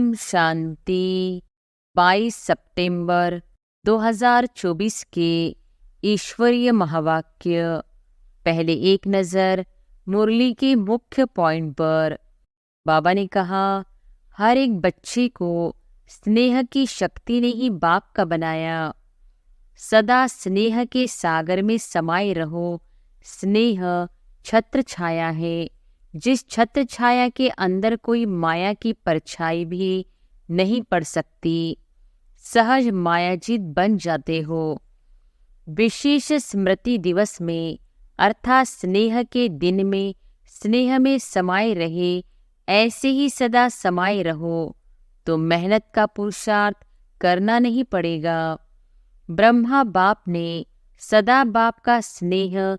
ओम शांति। 22 सितंबर 2024 के ईश्वरीय महावाक्य। पहले एक नज़र मुरली के मुख्य पॉइंट पर। बाबा ने कहा, हर एक बच्चे को स्नेह की शक्ति ने ही बाप का बनाया। सदा स्नेह के सागर में समाये रहो। स्नेह छत्र छाया है, जिस छत्र छाया के अंदर कोई माया की परछाई भी नहीं पड़ सकती। सहज मायाजीत बन जाते हो। विशेष स्मृति दिवस में अर्थात स्नेह के दिन में स्नेह में समाये रहे, ऐसे ही सदा समाये रहो तो मेहनत का पुरुषार्थ करना नहीं पड़ेगा। ब्रह्मा बाप ने सदा बाप का स्नेह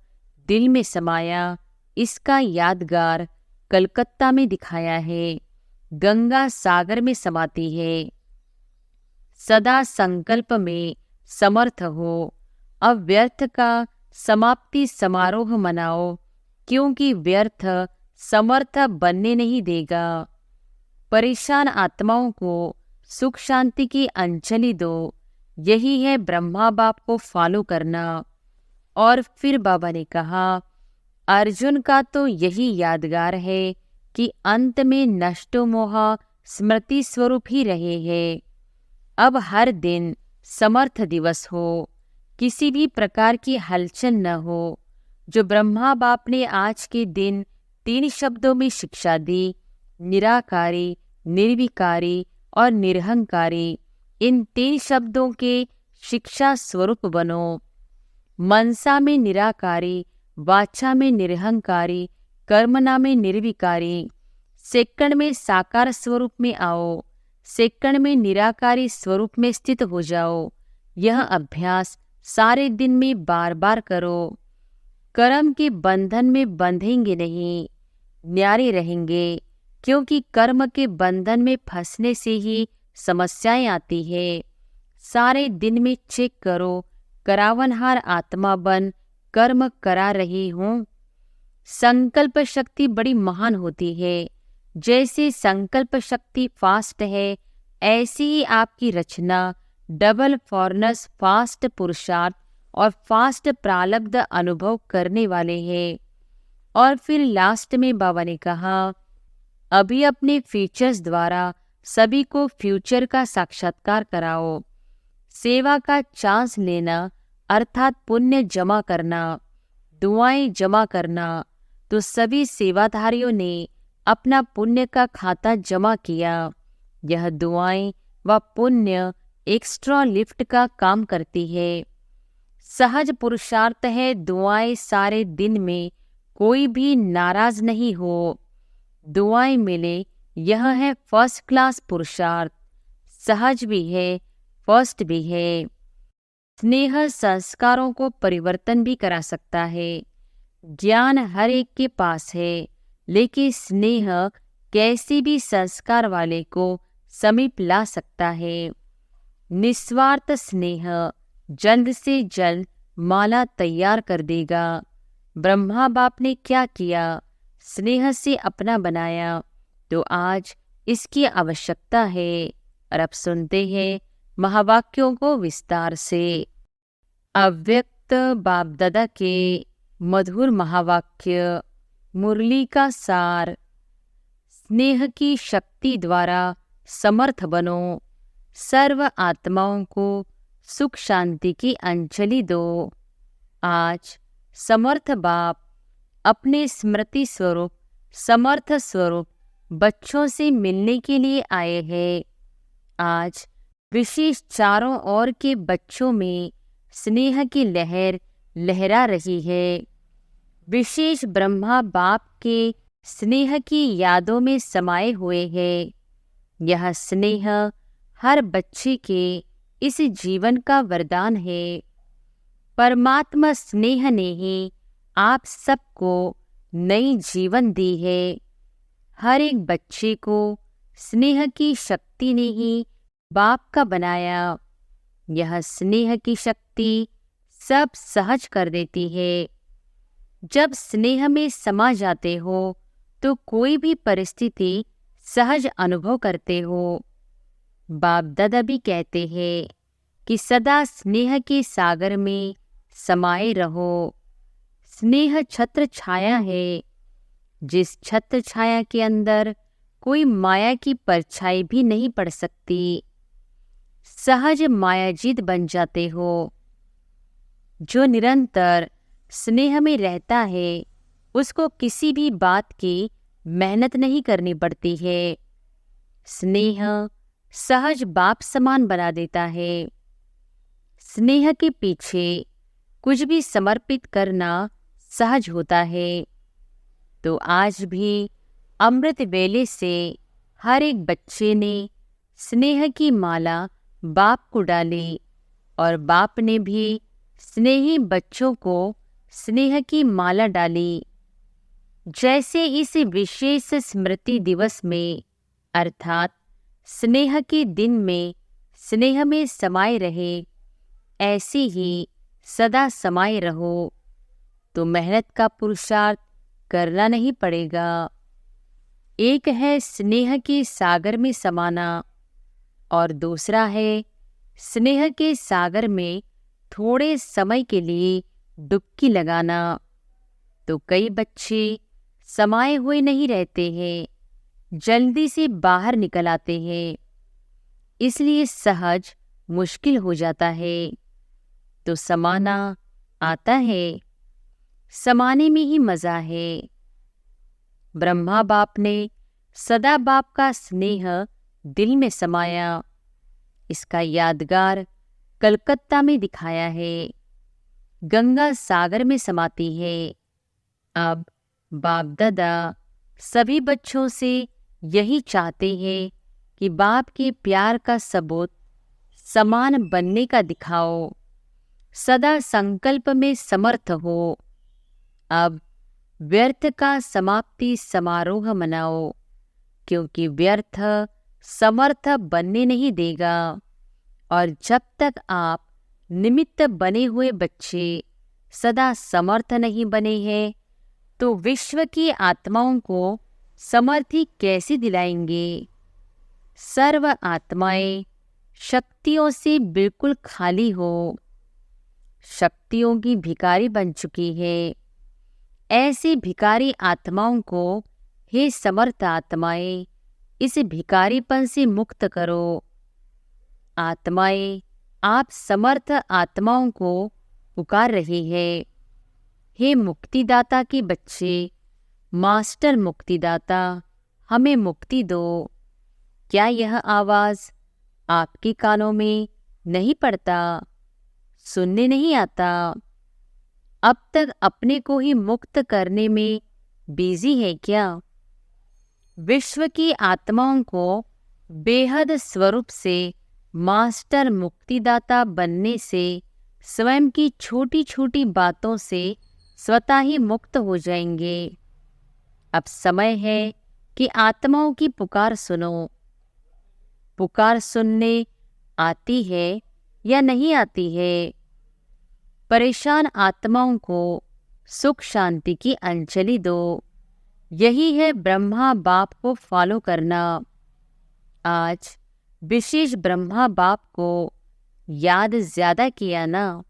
दिल में समाया, इसका यादगार कलकत्ता में दिखाया है। गंगा सागर में समाती है। सदा संकल्प में समर्थ हो। अब व्यर्थ का समाप्ति समारोह मनाओ, क्योंकि व्यर्थ समर्थ बनने नहीं देगा। परेशान आत्माओं को सुख शांति की अंजलि दो, यही है ब्रह्मा बाप को फॉलो करना। और फिर बाबा ने कहा, अर्जुन का तो यही यादगार है कि अंत में नष्टो मोह स्मृति स्वरूप ही रहे हैं। अब हर दिन समर्थ दिवस हो, किसी भी प्रकार की हलचल न हो। जो ब्रह्मा बाप ने आज के दिन 3 शब्दों में शिक्षा दी, निराकारी, निर्विकारी और निरहंकारी, इन 3 शब्दों के शिक्षा स्वरूप बनो। मनसा में निराकारी, वाचा में निरहंकारी, कर्मना में निर्विकारी। सेकंड में साकार स्वरूप में आओ, सेकंड में निराकारी स्वरूप में स्थित हो जाओ। यह अभ्यास सारे दिन में बार बार करो। कर्म के बंधन में बंधेंगे नहीं, न्यारे रहेंगे, क्योंकि कर्म के बंधन में फंसने से ही समस्याएं आती है। सारे दिन में चेक करो, करावनहार आत्मा बन कर्म करा रही हूँ। संकल्प शक्ति बड़ी महान होती है। जैसे संकल्प शक्ति फास्ट है, ऐसी ही आपकी रचना डबल फॉर्नस फास्ट पुरुषार्थ और फास्ट प्रारब्ध अनुभव करने वाले हैं। और फिर लास्ट में बाबा ने कहा, अभी अपने फीचर्स द्वारा सभी को फ्यूचर का साक्षात्कार कराओ। सेवा का चांस लेना अर्थात पुण्य जमा करना, दुआएं जमा करना। तो सभी सेवाधारियों ने अपना पुण्य का खाता जमा किया। यह दुआएं व पुण्य एक्स्ट्रा लिफ्ट का काम करती है। सहज पुरुषार्थ है दुआएं सारे दिन में कोई भी नाराज नहीं हो। दुआएं मिले, यह है फर्स्ट क्लास पुरुषार्थ। सहज भी है, फर्स्ट भी है। स्नेह संस्कारों को परिवर्तन भी करा सकता है। ज्ञान हर एक के पास है, लेकिन स्नेह कैसी भी संस्कार वाले को समीप ला सकता है। निस्वार्थ स्नेह जल्द से जल्द माला तैयार कर देगा। ब्रह्मा बाप ने क्या किया, स्नेह से अपना बनाया, तो आज इसकी आवश्यकता है। और अब सुनते हैं महावाक्यों को विस्तार से। अव्यक्त बाप दादा के मधुर महावाक्य। मुरली का सार। स्नेह की शक्ति द्वारा समर्थ बनो। सर्व आत्माओं को सुख शांति की अंजलि दो। आज समर्थ बाप अपने स्मृति स्वरूप समर्थ स्वरूप बच्चों से मिलने के लिए आए हैं। आज विशेष चारों ओर के बच्चों में स्नेह की लहर लहरा रही है। विशेष ब्रह्मा बाप के स्नेह की यादों में समाये हुए हैं। यह स्नेह हर बच्चे के इस जीवन का वरदान है। परमात्मा स्नेह ने ही आप सबको नई जीवन दी है। हर एक बच्चे को स्नेह की शक्ति ने ही बाप का बनाया। यह स्नेह की शक्ति सब सहज कर देती है। जब स्नेह में समा जाते हो तो कोई भी परिस्थिति सहज अनुभव करते हो। बाप दादा भी कहते हैं कि सदा स्नेह के सागर में समाये रहो। स्नेह छत्र छाया है, जिस छत्र छाया के अंदर कोई माया की परछाई भी नहीं पड़ सकती। सहज मायाजीत बन जाते हो। जो निरंतर स्नेह में रहता है उसको किसी भी बात की मेहनत नहीं करनी पड़ती है। स्नेह सहज बाप समान बना देता है। स्नेह के पीछे कुछ भी समर्पित करना सहज होता है। तो आज भी अमृत वेले से हर एक बच्चे ने स्नेह की माला बाप को डाली और बाप ने भी स्नेही बच्चों को स्नेह की माला डाली। जैसे इस विशेष स्मृति दिवस में अर्थात स्नेह के दिन में स्नेह में समाये रहे, ऐसे ही सदा समाये रहो तो मेहनत का पुरुषार्थ करना नहीं पड़ेगा। एक है स्नेह के सागर में समाना और दूसरा है स्नेह के सागर में थोड़े समय के लिए डुबकी लगाना। तो कई बच्चे समाये हुए नहीं रहते हैं, जल्दी से बाहर निकल आते हैं, इसलिए सहज मुश्किल हो जाता है। तो समाना आता है, समाने में ही मज़ा है। ब्रह्मा बाप ने सदा बाप का स्नेह दिल में समाया। इसका यादगार कलकत्ता में दिखाया है, गंगा सागर में समाती है। अब बाप दादा सभी बच्चों से यही चाहते हैं कि बाप के प्यार का सबूत समान बनने का दिखाओ, सदा संकल्प में समर्थ हो। अब व्यर्थ का समाप्ति समारोह मनाओ, क्योंकि व्यर्थ समर्थ बनने नहीं देगा। और जब तक आप निमित्त बने हुए बच्चे सदा समर्थ नहीं बने हैं तो विश्व की आत्माओं को समर्थी कैसे दिलाएंगे। सर्व आत्माएं शक्तियों से बिल्कुल खाली हो, शक्तियों की भिखारी बन चुकी है। ऐसी भिखारी आत्माओं को हे समर्थ आत्माएं इस भिखारीपन से मुक्त करो। आत्माएं आप समर्थ आत्माओं को पुकार रही है, हे मुक्तिदाता के बच्चे, मास्टर मुक्तिदाता हमें मुक्ति दो। क्या यह आवाज़ आपके कानों में नहीं पड़ता, सुनने नहीं आता? अब तक अपने को ही मुक्त करने में बिजी है क्या? विश्व की आत्माओं को बेहद स्वरूप से मास्टर मुक्तिदाता बनने से स्वयं की छोटी छोटी बातों से स्वतः ही मुक्त हो जाएंगे। अब समय है कि आत्माओं की पुकार सुनो। पुकार सुनने आती है या नहीं आती है? परेशान आत्माओं को सुख शांति की अंजलि दो। यही है ब्रह्मा बाप को फॉलो करना। आज विशेष ब्रह्मा बाप को याद ज्यादा किया ना।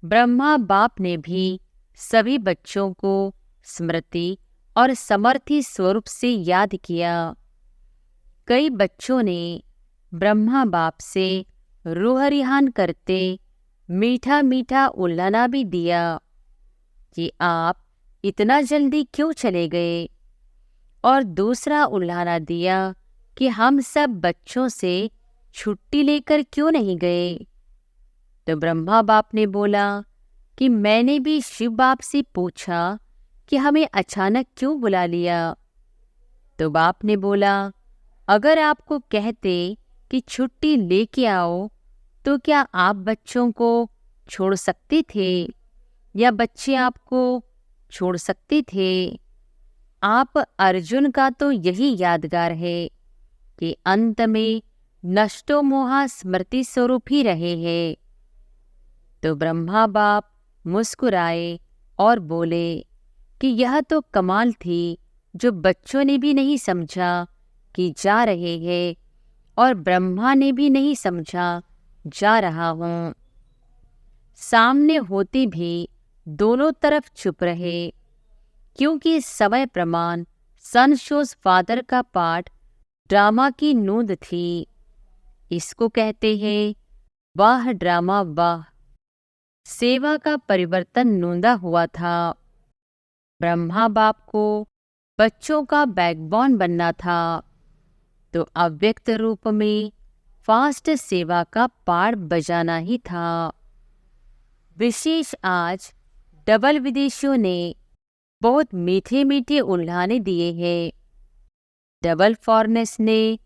ब्रह्मा बाप ने भी सभी बच्चों को स्मृति और समर्थी स्वरूप से याद किया। कई बच्चों ने ब्रह्मा बाप से रूह रिहान करते मीठा मीठा उल्लाना भी दिया कि आप इतना जल्दी क्यों चले गए, और दूसरा उल्लाना दिया कि हम सब बच्चों से छुट्टी लेकर क्यों नहीं गए। तो ब्रह्मा बाप ने बोला कि मैंने भी शिव बाप से पूछा कि हमें अचानक क्यों बुला लिया। तो बाप ने बोला, अगर आपको कहते कि छुट्टी लेके आओ तो क्या आप बच्चों को छोड़ सकते थे या बच्चे आपको छोड़ सकते थे? आप अर्जुन का तो यही यादगार है कि अंत में नष्टो मोहा स्मृति स्वरूप ही रहे हैं। तो ब्रह्मा बाप मुस्कुराए और बोले कि यह तो कमाल थी जो बच्चों ने भी नहीं समझा कि जा रहे हैं और ब्रह्मा ने भी नहीं समझा जा रहा हूँ। सामने होते भी दोनों तरफ चुप रहे, क्योंकि समय प्रमाण सन शोज फादर का पाठ ड्रामा की नोंद थी। इसको कहते हैं वाह ड्रामा वाह। सेवा का परिवर्तन नोंदा हुआ था। ब्रह्मा बाप को बच्चों का बैकबोन बनना था, तो अव्यक्त रूप में फास्ट सेवा का पाठ बजाना ही था। विशेष आज डबल विदेशियों ने बहुत मीठे मीठे उल्हाने दिए हैं। डबल फॉरनेस ने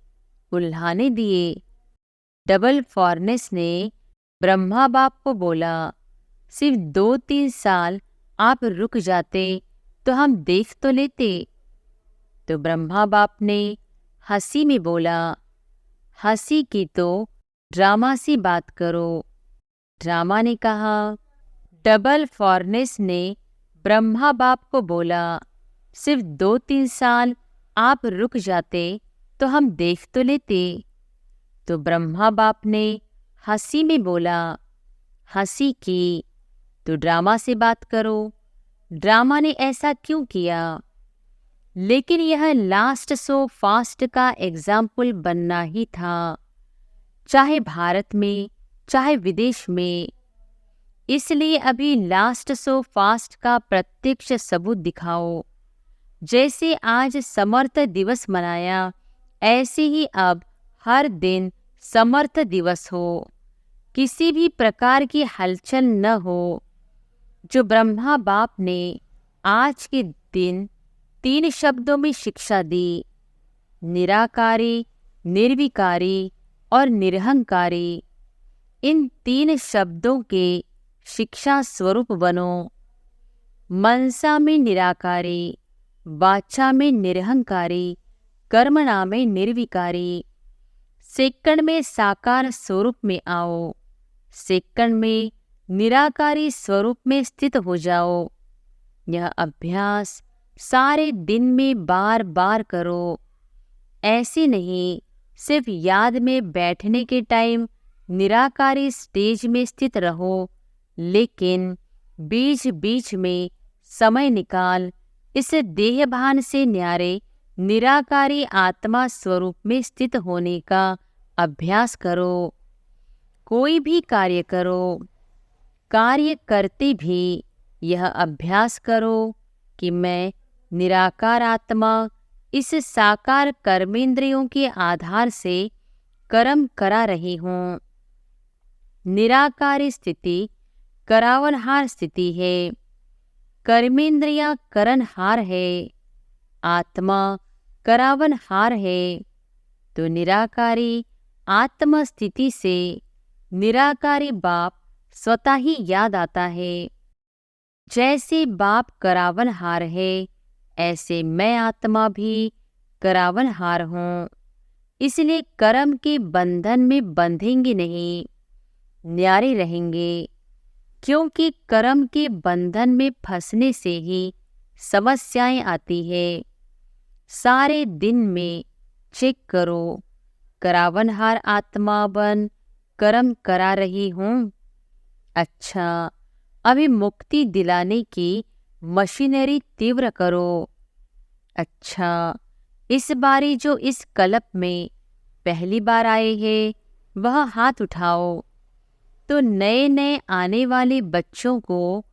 उल्हाने दिए। डबल फॉरनेस ने ब्रह्मा बाप को बोला, सिर्फ 2-3 साल आप रुक जाते तो हम देख तो लेते। तो ब्रह्मा बाप ने हंसी में बोला, हंसी की तो ड्रामा से बात करो। ड्रामा ने कहा। डबल फॉरनेस ने ब्रह्मा बाप को बोला, सिर्फ 2-3 साल आप रुक जाते तो हम देख तो लेते। तो ब्रह्मा बाप ने हंसी में बोला, हंसी की तो ड्रामा से बात करो। ड्रामा ने ऐसा क्यों किया? लेकिन यह लास्ट सो फास्ट का एग्जाम्पल बनना ही था, चाहे भारत में चाहे विदेश में। इसलिए अभी लास्ट सो फास्ट का प्रत्यक्ष सबूत दिखाओ। जैसे आज समर्थ दिवस मनाया, ऐसे ही अब हर दिन समर्थ दिवस हो। किसी भी प्रकार की हलचल न हो। जो ब्रह्मा बाप ने आज के दिन 3 शब्दों में शिक्षा दी, निराकारी, निर्विकारी और निरहंकारी, इन 3 शब्दों के शिक्षा स्वरूप बनो। मनसा में निराकारी, वाचा में निरहंकारी, कर्मणा में निर्विकारी। सेकंड में साकार स्वरूप में आओ। सेकंड में निराकारी स्वरूप में स्थित हो जाओ। यह अभ्यास सारे दिन में बार बार करो। ऐसे नहीं सिर्फ याद में बैठने के टाइम निराकारी स्टेज में स्थित रहो, लेकिन बीच बीच में समय निकाल इस देहभान से न्यारे निराकारी आत्मा स्वरूप में स्थित होने का अभ्यास करो। कोई भी कार्य करो, कार्य करते भी यह अभ्यास करो कि मैं निराकार आत्मा इस साकार कर्मेंद्रियों के आधार से कर्म करा रही हूँ। निराकारी स्थिति करावनहार स्थिति है। कर्मेंद्रियां करनहार है, आत्मा करावनहार है। तो निराकारी आत्म स्थिति से निराकारी बाप स्वतः ही याद आता है। जैसे बाप करावनहार है, ऐसे मैं आत्मा भी करावनहार हूँ। इसलिए कर्म के बंधन में बंधेंगे नहीं, न्यारे रहेंगे। क्योंकि कर्म के बंधन में फंसने से ही समस्याएं आती है। सारे दिन में चेक करो, करावनहार आत्मा बन कर्म करा रही हूँ। अच्छा, अभी मुक्ति दिलाने की मशीनरी तीव्र करो। अच्छा, इस बारी जो इस कल्प में पहली बार आए हैं, वह हाथ उठाओ। तो नए नए आने वाले बच्चों को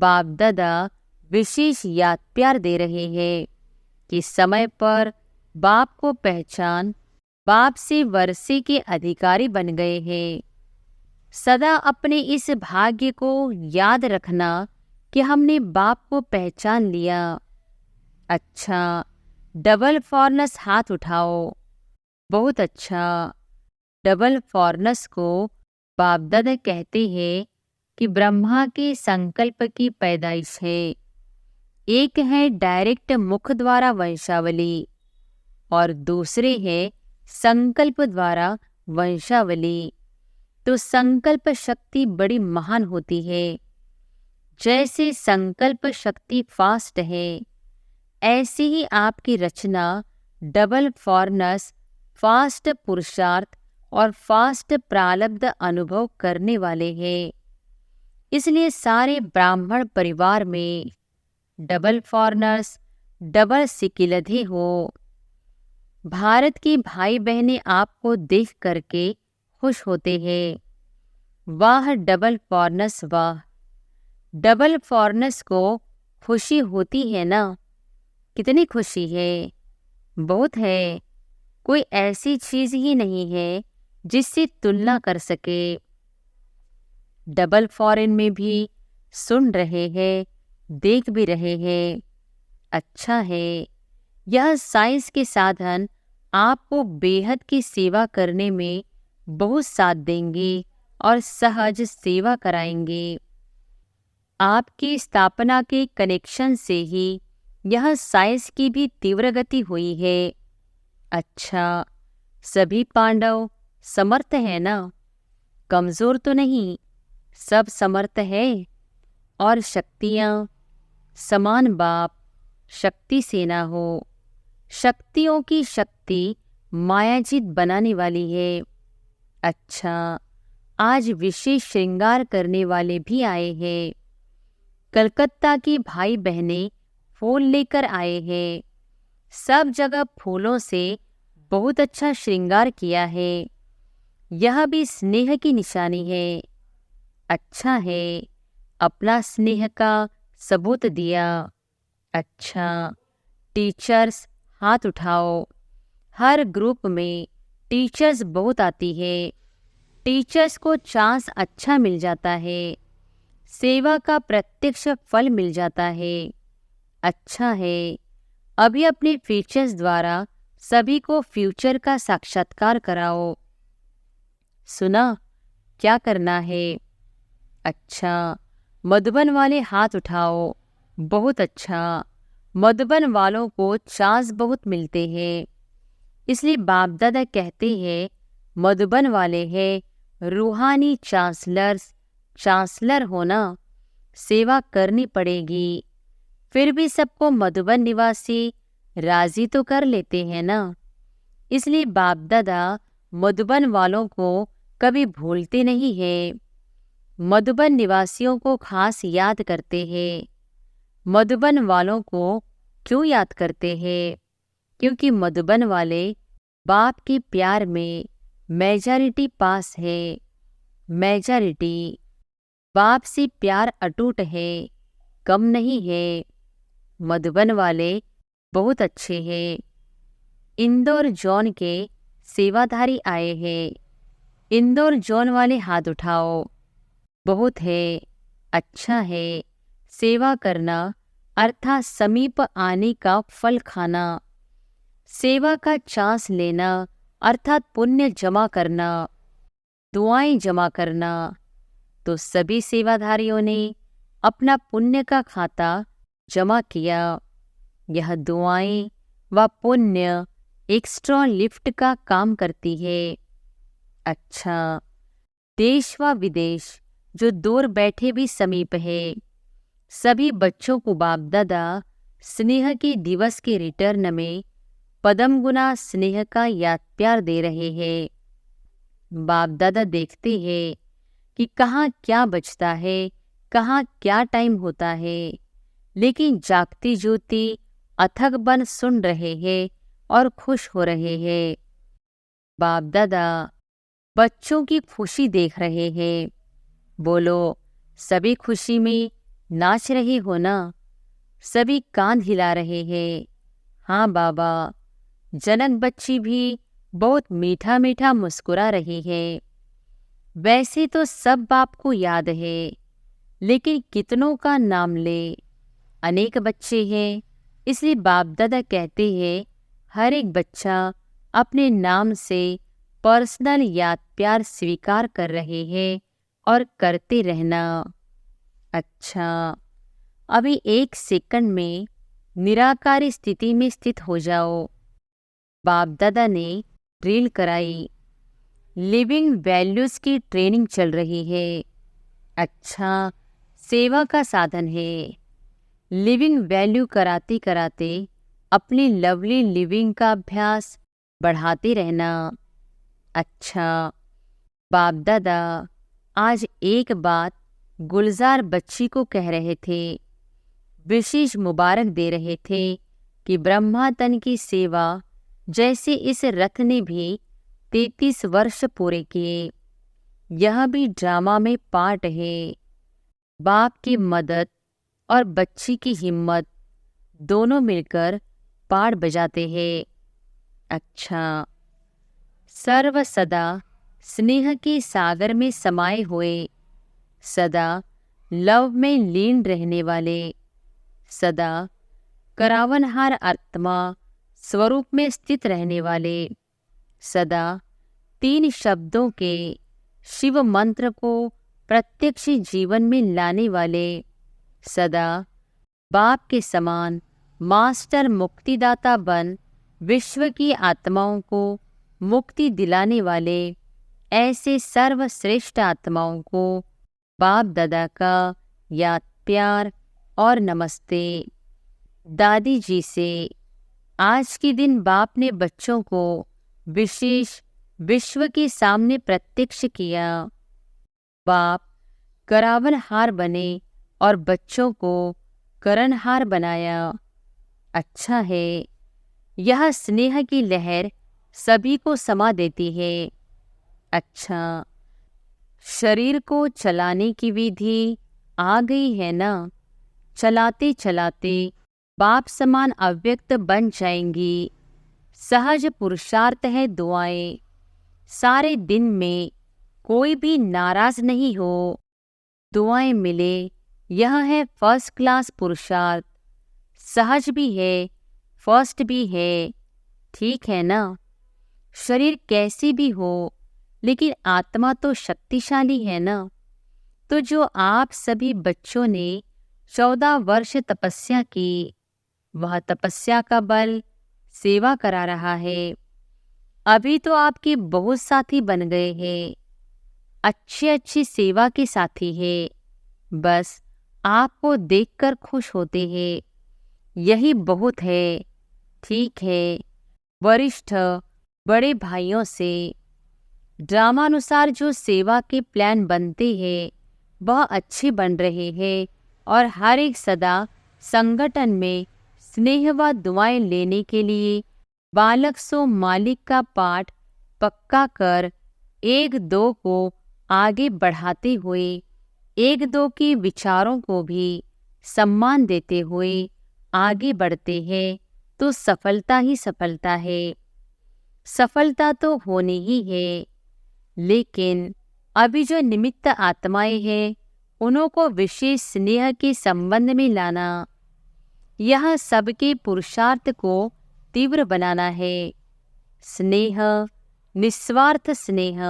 बाप दादा विशेष याद प्यार दे रहे हैं कि समय पर बाप को पहचान, बाप से वर्षे के अधिकारी बन गए हैं। सदा अपने इस भाग्य को याद रखना कि हमने बाप को पहचान लिया। अच्छा, डबल फॉरनेस हाथ उठाओ। बहुत अच्छा। डबल फॉरनेस को बाप दादा कहते हैं कि ब्रह्मा के संकल्प की पैदाइश है। एक है डायरेक्ट मुख द्वारा वंशावली और दूसरे है संकल्प द्वारा वंशावली। तो संकल्प शक्ति बड़ी महान होती है। जैसे संकल्प शक्ति फास्ट है, ऐसी ही आपकी रचना डबल फॉरनेस फास्ट पुरुषार्थ और फास्ट प्रारब्ध अनुभव करने वाले हैं। इसलिए सारे ब्राह्मण परिवार में डबल फॉरनर्स, डबल सिकिलधे हो। भारत की भाई बहनें आपको देख करके खुश होते हैं। वाह डबल फॉरनर्स, वाह! डबल फॉरनर्स को खुशी होती है ना? कितनी खुशी है, बहुत है। कोई ऐसी चीज ही नहीं है जिससे तुलना कर सके। डबल फॉरेन में भी सुन रहे हैं, देख भी रहे हैं। अच्छा है, यह साइंस के साधन आपको बेहद की सेवा करने में बहुत साथ देंगे और सहज सेवा कराएंगे। आपकी स्थापना के कनेक्शन से ही यह साइंस की भी तीव्र गति हुई है। अच्छा, सभी पांडव समर्थ है ना? कमजोर तो नहीं, सब समर्थ है। और शक्तियाँ समान बाप शक्ति सेना हो। शक्तियों की शक्ति मायाजीत बनाने वाली है। अच्छा, आज विशेष श्रृंगार करने वाले भी आए हैं। कलकत्ता की भाई बहनें फूल लेकर आए हैं। सब जगह फूलों से बहुत अच्छा श्रृंगार किया है। यह भी स्नेह की निशानी है। अच्छा है, अपना स्नेह का सबूत दिया। अच्छा, टीचर्स हाथ उठाओ। हर ग्रुप में टीचर्स बहुत आती है। टीचर्स को चांस अच्छा मिल जाता है। सेवा का प्रत्यक्ष फल मिल जाता है। अच्छा है, अभी अपने फीचर्स द्वारा सभी को फ्यूचर का साक्षात्कार कराओ। सुना, क्या करना है? अच्छा, मधुबन वाले हाथ उठाओ। बहुत अच्छा, मधुबन वालों को चांस बहुत मिलते हैं। इसलिए बाप दादा कहते हैं मधुबन वाले हैं रूहानी चांसलर्स। चांसलर होना, सेवा करनी पड़ेगी। फिर भी सबको मधुबन निवासी राजी तो कर लेते हैं ना। इसलिए बाप दादा मधुबन वालों को कभी भूलते नहीं हैं। मधुबन निवासियों को खास याद करते हैं। मधुबन वालों को क्यों याद करते हैं? क्योंकि मधुबन वाले बाप के प्यार में मेजॉरिटी पास है। मेजॉरिटी बाप से प्यार अटूट है, कम नहीं है। मधुबन वाले बहुत अच्छे हैं। इंदौर जोन के सेवाधारी आए हैं। इंदौर जोन वाले हाथ उठाओ। बहुत है, अच्छा है। सेवा करना अर्थात समीप आने का फल खाना। सेवा का चांस लेना अर्थात पुण्य जमा करना, दुआएं जमा करना। तो सभी सेवाधारियों ने अपना पुण्य का खाता जमा किया। यह दुआएं व पुण्य एक्स्ट्रा लिफ्ट का काम करती है। अच्छा, देश व विदेश जो दूर बैठे भी समीप है, सभी बच्चों को बाप दादा स्नेह के दिवस के रिटर्न में पदम गुना स्नेह का याद प्यार दे रहे हैं। बाप दादा देखते हैं कि कहाँ क्या बचता है, कहाँ क्या टाइम होता है, लेकिन जागती ज्योति अथक बन सुन रहे हैं और खुश हो रहे हैं। बाप दादा बच्चों की खुशी देख रहे हैं। बोलो, सभी खुशी में नाच रहे हो ना? सभी कान हिला रहे हैं। हाँ बाबा, जनक बच्ची भी बहुत मीठा मीठा मुस्कुरा रही है। वैसे तो सब बाप को याद है, लेकिन कितनों का नाम ले? अनेक बच्चे हैं, इसलिए बाप दादा कहते हैं हर एक बच्चा अपने नाम से पर्सनल याद प्यार स्वीकार कर रहे हैं और करते रहना। अच्छा, अभी 1 सेकंड में निराकारी स्थिति में स्थित हो जाओ। बाप दादा ने ड्रिल कराई। लिविंग वैल्यूज की ट्रेनिंग चल रही है। अच्छा, सेवा का साधन है। लिविंग वैल्यू कराते कराते अपनी लवली लिविंग का अभ्यास बढ़ाते रहना। अच्छा, बाप दादा आज एक बात गुलजार बच्ची को कह रहे थे, विशेष मुबारक दे रहे थे कि ब्रह्मा तन की सेवा जैसे इस रथ ने भी 33 वर्ष पूरे किए। यह भी ड्रामा में पार्ट है। बाप की मदद और बच्ची की हिम्मत दोनों मिलकर पार्ट बजाते हैं। अच्छा, सर्व सदा स्नेह के सागर में समाये हुए, सदा लव में लीन रहने वाले, सदा करावनहार आत्मा स्वरूप में स्थित रहने वाले, सदा 3 शब्दों के शिव मंत्र को प्रत्यक्ष जीवन में लाने वाले, सदा बाप के समान मास्टर मुक्तिदाता बन विश्व की आत्माओं को मुक्ति दिलाने वाले, ऐसे सर्वश्रेष्ठ आत्माओं को बाप दादा का याद प्यार और नमस्ते। दादी जी से आज के दिन बाप ने बच्चों को विशेष विश्व के सामने प्रत्यक्ष किया। बाप करावनहार बने और बच्चों को करणहार बनाया। अच्छा है, यह स्नेह की लहर सभी को समा देती है। अच्छा, शरीर को चलाने की विधि आ गई है ना। चलाते चलाते बाप समान अव्यक्त बन जाएंगी। सहज पुरुषार्थ है दुआएं। सारे दिन में कोई भी नाराज नहीं हो, दुआएं मिले, यह है फर्स्ट क्लास पुरुषार्थ। सहज भी है, फर्स्ट भी है, ठीक है ना। शरीर कैसी भी हो, लेकिन आत्मा तो शक्तिशाली है ना। तो जो आप सभी बच्चों ने 14 वर्ष तपस्या की, वह तपस्या का बल सेवा करा रहा है। अभी तो आपके बहुत साथी बन गए हैं, अच्छी अच्छी सेवा के साथी है। बस आपको देखकर खुश होते हैं, यही बहुत है। ठीक है, वरिष्ठ बड़े भाइयों से ड्रामानुसार जो सेवा के प्लान बनते हैं वह अच्छे बन रहे हैं और हर एक सदा संगठन में स्नेह व दुआएं लेने के लिए बालक सो मालिक का पाठ पक्का कर 1-2 को आगे बढ़ाते हुए 1-2 के विचारों को भी सम्मान देते हुए आगे बढ़ते हैं तो सफलता ही सफलता है। सफलता तो होनी ही है, लेकिन अभी जो निमित्त आत्माएं हैं उन्हों को विशेष स्नेह के संबंध में लाना, यह सबके पुरुषार्थ को तीव्र बनाना है। स्नेह, निस्वार्थ स्नेह।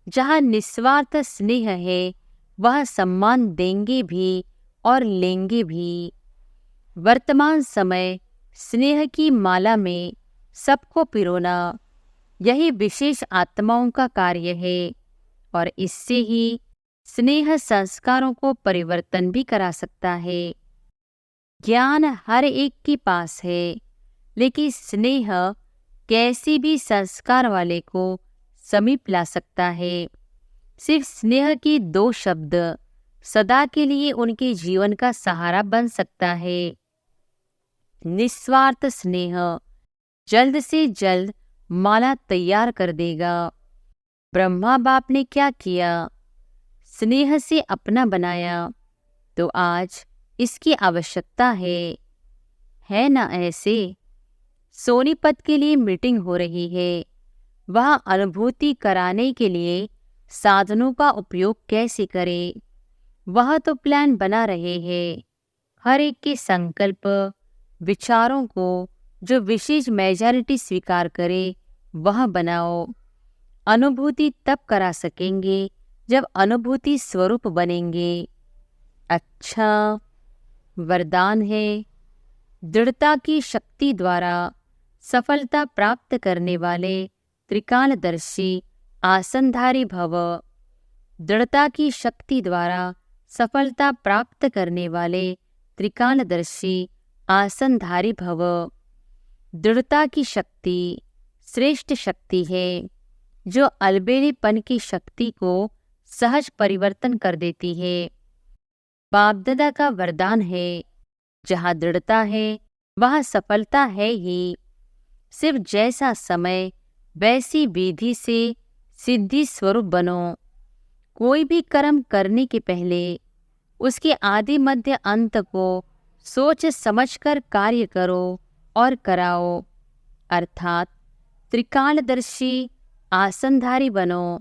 जहाँ निस्वार्थ स्नेह है वह सम्मान देंगे भी और लेंगे भी। वर्तमान समय स्नेह की माला में सबको पिरोना, यही विशेष आत्माओं का कार्य है और इससे ही स्नेह संस्कारों को परिवर्तन भी करा सकता है। ज्ञान हर एक के पास है, लेकिन स्नेह कैसी भी संस्कार वाले को समीप ला सकता है। सिर्फ स्नेह के 2 शब्द सदा के लिए उनके जीवन का सहारा बन सकता है। निस्वार्थ स्नेह जल्द से जल्द माला तैयार कर देगा। ब्रह्मा बाप ने क्या किया? स्नेह से अपना बनाया, तो आज इसकी आवश्यकता है ना। ऐसे सोनीपत के लिए मीटिंग हो रही है, वह अनुभूति कराने के लिए साधनों का उपयोग कैसे करें, वह तो प्लान बना रहे हैं। हर एक के संकल्प विचारों को जो विशेष मेजॉरिटी स्वीकार करे वह बनाओ। अनुभूति तब करा सकेंगे जब अनुभूति स्वरूप बनेंगे। अच्छा, वरदान है, दृढ़ता की शक्ति द्वारा सफलता प्राप्त करने वाले त्रिकालदर्शी आसनधारी भव। दृढ़ता की शक्ति द्वारा सफलता प्राप्त करने वाले त्रिकालदर्शी आसनधारी भव। दृढ़ता की शक्ति श्रेष्ठ शक्ति है जो अलबेलेपन की शक्ति को सहज परिवर्तन कर देती है। बाप दादा का वरदान है, जहाँ दृढ़ता है वहाँ सफलता है ही। सिर्फ जैसा समय वैसी विधि से सिद्धि स्वरूप बनो। कोई भी कर्म करने के पहले उसके आदि मध्य अंत को सोच समझकर कार्य करो और कराओ, अर्थात त्रिकालदर्शी आसनधारी बनो,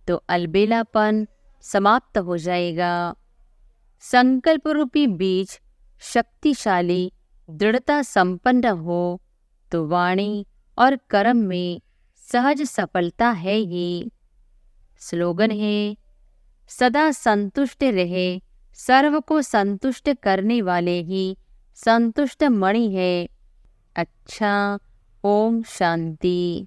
तो अलबेलापन समाप्त हो जाएगा। संकल्प रूपी बीज शक्तिशाली दृढ़ता संपन्न हो तो वाणी और कर्म में सहज सफलता है ही। स्लोगन है, सदा संतुष्ट रहे, सर्व को संतुष्ट करने वाले ही संतुष्ट मणि है। अच्छा, ओम शांति।